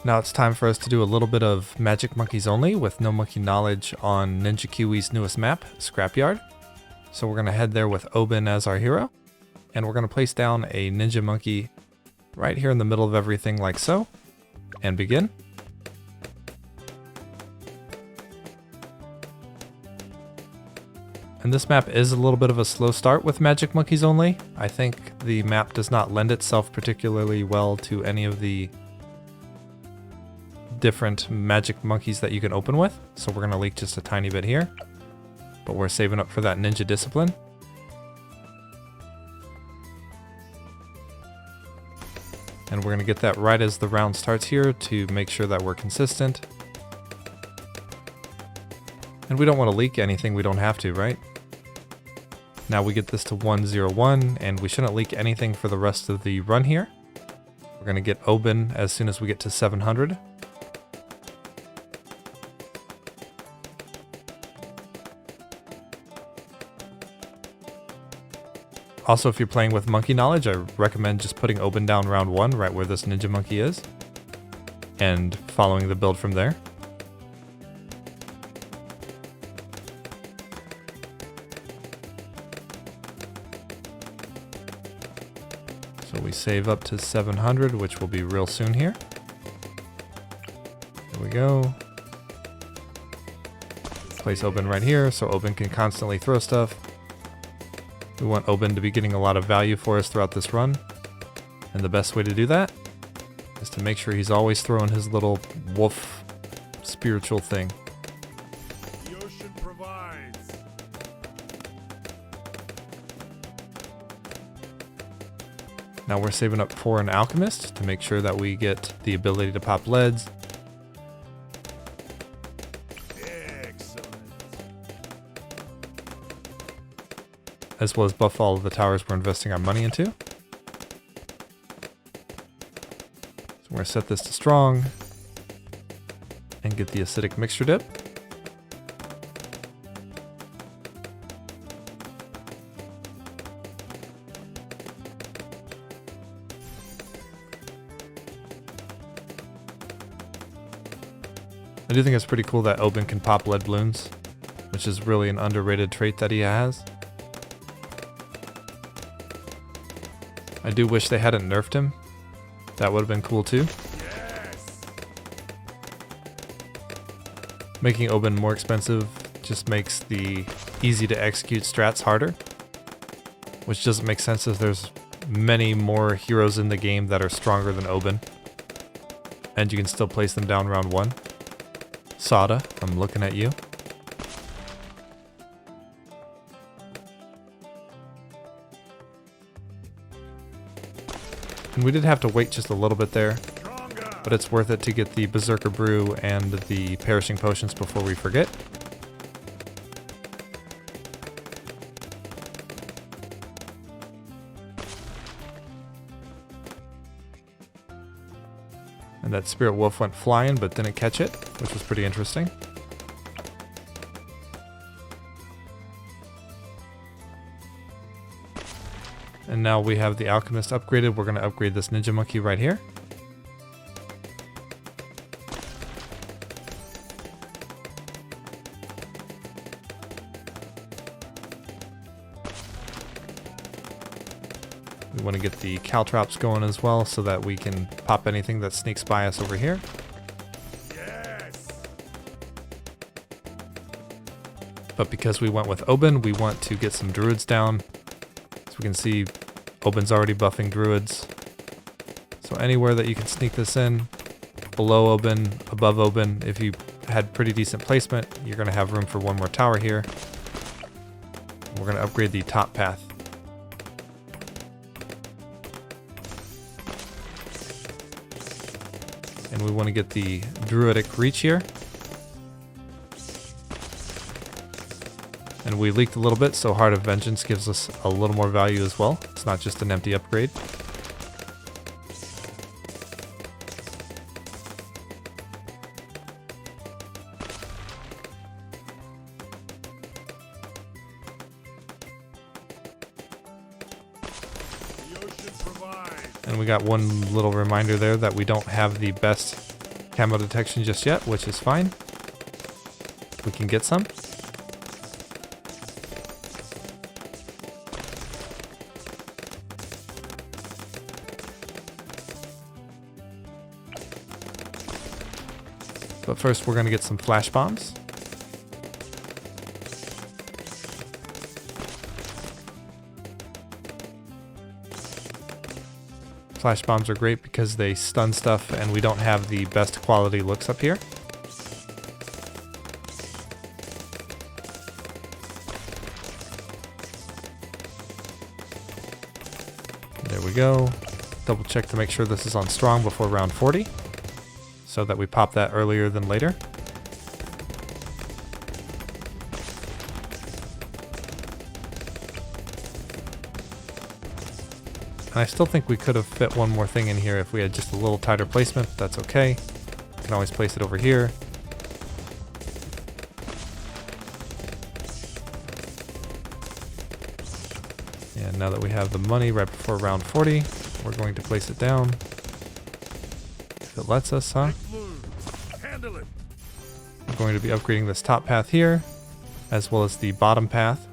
Now it's time for us to do a little bit of Magic Monkeys Only with no monkey knowledge on Ninja Kiwi's newest map, Scrapyard. So we're going to head there with Oben as our hero, and we're going to place down a ninja monkey right here in the middle of everything like so, and begin. And this map is a little bit of a slow start with Magic Monkeys Only. I think the map does not lend itself particularly well to any of the different magic monkeys that you can open with, so we're going to leak just a tiny bit here, but we're saving up for that ninja discipline. And we're going to get that right as the round starts here to make sure that we're consistent. And we don't want to leak anything we don't have to, right? Now we get this to 101, and we shouldn't leak anything for the rest of the run here. We're going to get Oben as soon as we get to 700. Also, if you're playing with monkey knowledge, I recommend just putting Oben down round 1 right where this ninja monkey is, and following the build from there. So we save up to 700, which will be real soon here. There we go. Place Oben right here so Oben can constantly throw stuff. We want Oben to be getting a lot of value for us throughout this run, and the best way to do that is to make sure he's always throwing his little wolf spiritual thing. The ocean provides. Now we're saving up for an alchemist to make sure that we get the ability to pop leads. As well as buff all of the towers we're investing our money into. So we're going to set this to strong and get the acidic mixture dip. I do think it's pretty cool that Oben can pop lead balloons, which is really an underrated trait that he has. I do wish they hadn't nerfed him. That would have been cool too. Yes. Making Oben more expensive just makes the easy to execute strats harder, which doesn't make sense as there's many more heroes in the game that are stronger than Oben, and you can still place them down round 1. Sada, I'm looking at you. And we did have to wait just a little bit there, but it's worth it to get the Berserker Brew and the Perishing Potions before we forget. And that Spirit Wolf went flying but didn't catch it, which was pretty interesting. And now we have the Alchemist upgraded. We're going to upgrade this Ninja Monkey right here. We want to get the Caltrops going as well so that we can pop anything that sneaks by us over here. Yes. But because we went with Oben, we want to get some Druids down. We can see Oben's already buffing Druids. So anywhere that you can sneak this in, below Oben, above Oben, if you had pretty decent placement, you're going to have room for one more tower here. We're going to upgrade the top path. And we want to get the Druidic Reach here. And we leaked a little bit, so Heart of Vengeance gives us a little more value as well. It's not just an empty upgrade. The ocean provides. And we got one little reminder there that we don't have the best camo detection just yet, which is fine. We can get some. But first we're going to get some flash bombs. Flash bombs are great because they stun stuff and we don't have the best quality looks up here. There we go. Double check to make sure this is on strong before round 40, so that we pop that earlier than later. And I still think we could have fit one more thing in here if we had just a little tighter placement. That's okay. We can always place it over here. And now that we have the money right before round 40, we're going to place it down. If it lets us, huh? Handle it. We're going to be upgrading this top path here, as well as the bottom path.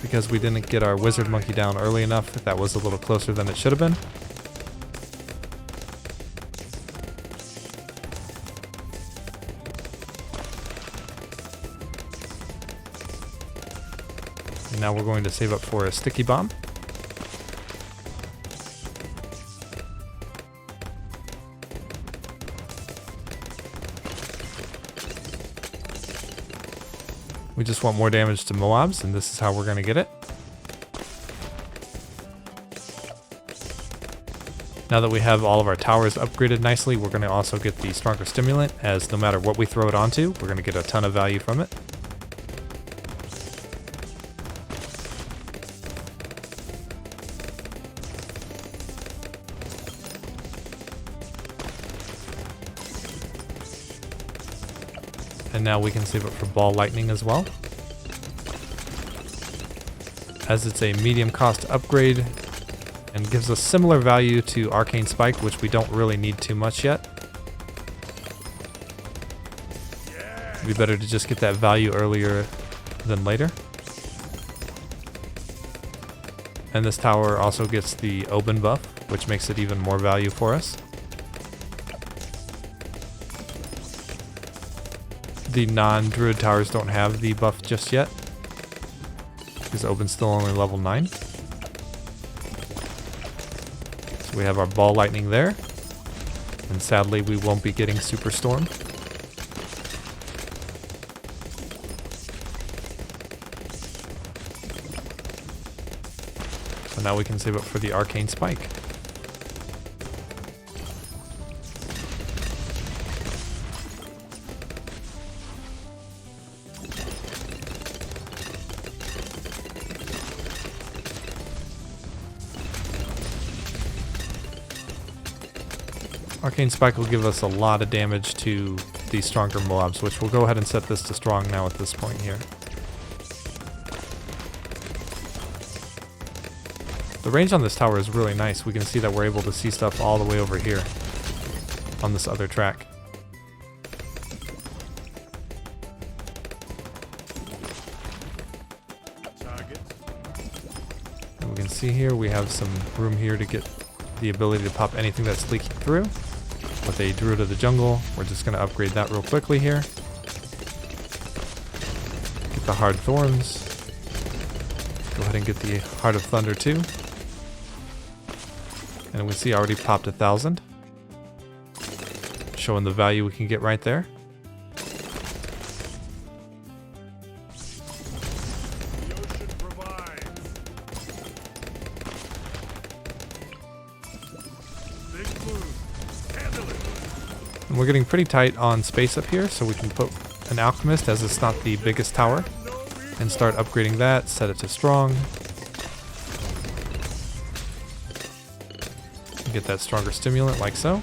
Because we didn't get our wizard monkey down early enough, that was a little closer than it should have been. And now we're going to save up for a sticky bomb. We just want more damage to Moabs, and this is how we're going to get it. Now that we have all of our towers upgraded nicely, we're going to also get the stronger stimulant, as no matter what we throw it onto, we're going to get a ton of value from it. And now we can save up for ball lightning as well, as it's a medium cost upgrade and gives us similar value to arcane spike, which we don't really need too much yet. It'd be better to just get that value earlier than later. And this tower also gets the Oben buff, which makes it even more value for us. The non-druid towers don't have the buff just yet, because Oben's still only level 9. So we have our ball lightning there, and sadly we won't be getting super storm. So now we can save up for the arcane spike. Arcane Spike will give us a lot of damage to the stronger Moabs, which we'll go ahead and set this to strong now at this point here. The range on this tower is really nice. We can see that we're able to see stuff all the way over here on this other track. And we can see here we have some room here to get the ability to pop anything that's leaking through. With a Druid of the Jungle, we're just going to upgrade that real quickly here. Get the Hard Thorns. Go ahead and get the Heart of Thunder too. And we see I already popped 1,000. Showing the value we can get right there. And we're getting pretty tight on space up here, so we can put an Alchemist, as it's not the biggest tower, and start upgrading that, set it to strong. Get that stronger stimulant like so.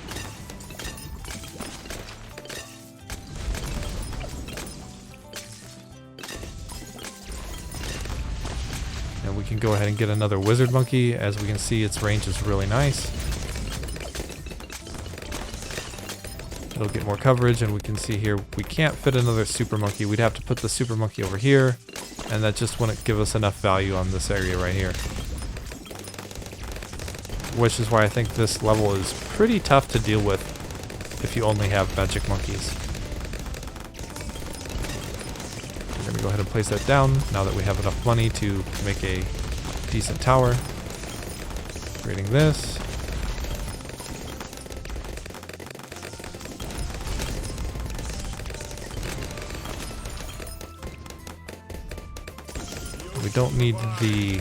And we can go ahead and get another wizard monkey. As we can see, its range is really nice. It'll get more coverage, and we can see here we can't fit another super monkey. We'd have to put the super monkey over here, and that just wouldn't give us enough value on this area right here. Which is why I think this level is pretty tough to deal with if you only have magic monkeys. We're going to go ahead and place that down now that we have enough money to make a decent tower. Creating this. We don't need the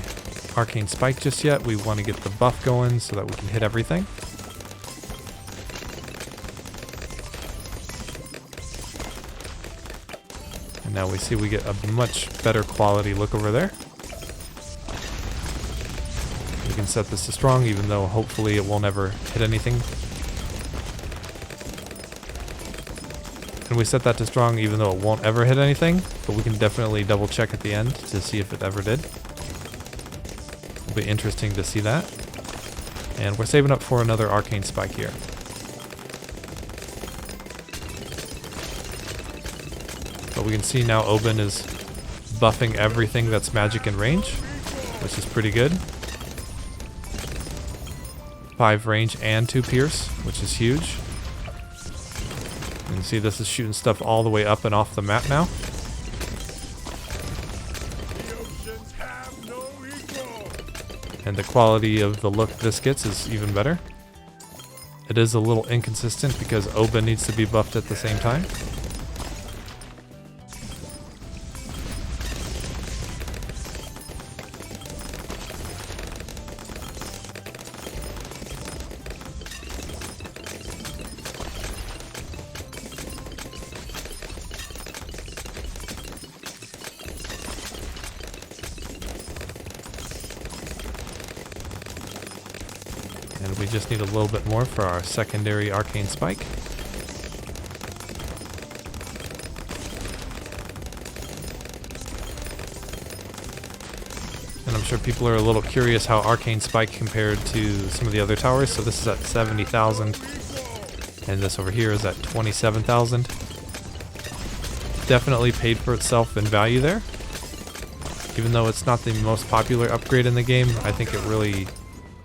arcane spike just yet. We want to get the buff going so that we can hit everything. And now we see we get a much better quality look over there. We can set this to strong, even though hopefully it won't ever hit anything. And we set that to strong even though it won't ever hit anything, but we can definitely double check at the end to see if it ever did. It'll be interesting to see that. And we're saving up for another arcane spike here. But we can see now Oben is buffing everything that's magic in range, which is pretty good. 5 range and 2 pierce, which is huge. You can see this is shooting stuff all the way up and off the map now. And the quality of the look this gets is even better. It is a little inconsistent because Oben needs to be buffed at the same time. And we just need a little bit more for our secondary arcane spike. And I'm sure people are a little curious how arcane spike compared to some of the other towers. So this is at 70,000 and this over here is at 27,000. Definitely paid for itself in value there. Even though it's not the most popular upgrade in the game, I think it really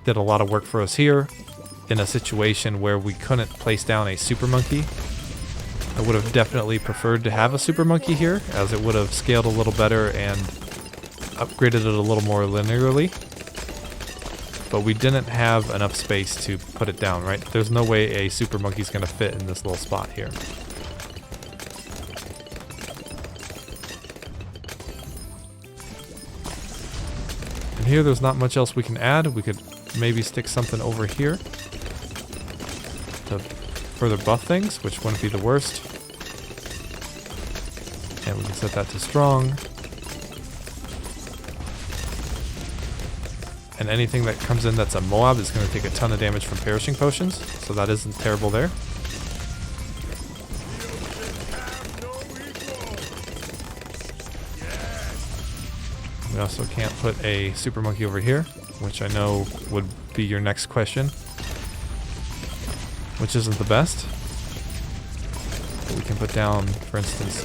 did a lot of work for us here in a situation where we couldn't place down a super monkey. I would have definitely preferred to have a super monkey here, as it would have scaled a little better and upgraded it a little more linearly. But we didn't have enough space to put it down, right? There's no way a super monkey's going to fit in this little spot here. And here there's not much else we can add. We could maybe stick something over here to further buff things, which wouldn't be the worst. And we can set that to strong. And anything that comes in that's a Moab is going to take a ton of damage from perishing potions, so that isn't terrible there. We also can't put a super monkey over here, which I know would be your next question, which isn't the best. But we can put down, for instance,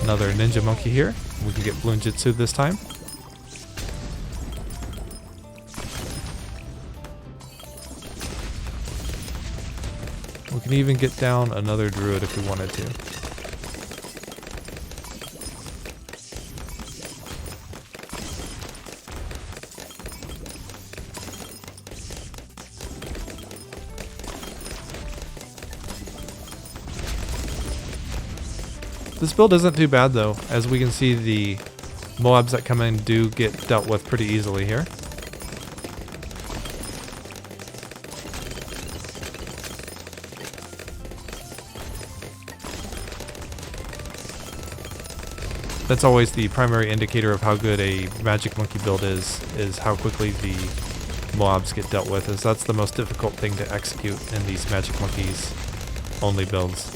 another ninja monkey here. We can get Bloon Jitsu this time. We can even get down another druid if we wanted to. This build isn't too bad though, as we can see the Moabs that come in do get dealt with pretty easily here. That's always the primary indicator of how good a magic monkey build is how quickly the Moabs get dealt with, as that's the most difficult thing to execute in these magic monkeys only builds.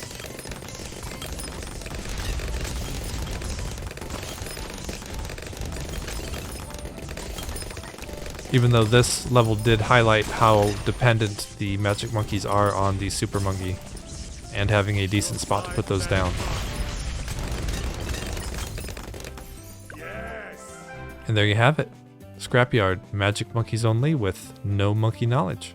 Even though this level did highlight how dependent the magic monkeys are on the super monkey and having a decent spot to put those down. Yes. And there you have it. Scrapyard, magic monkeys only with no monkey knowledge.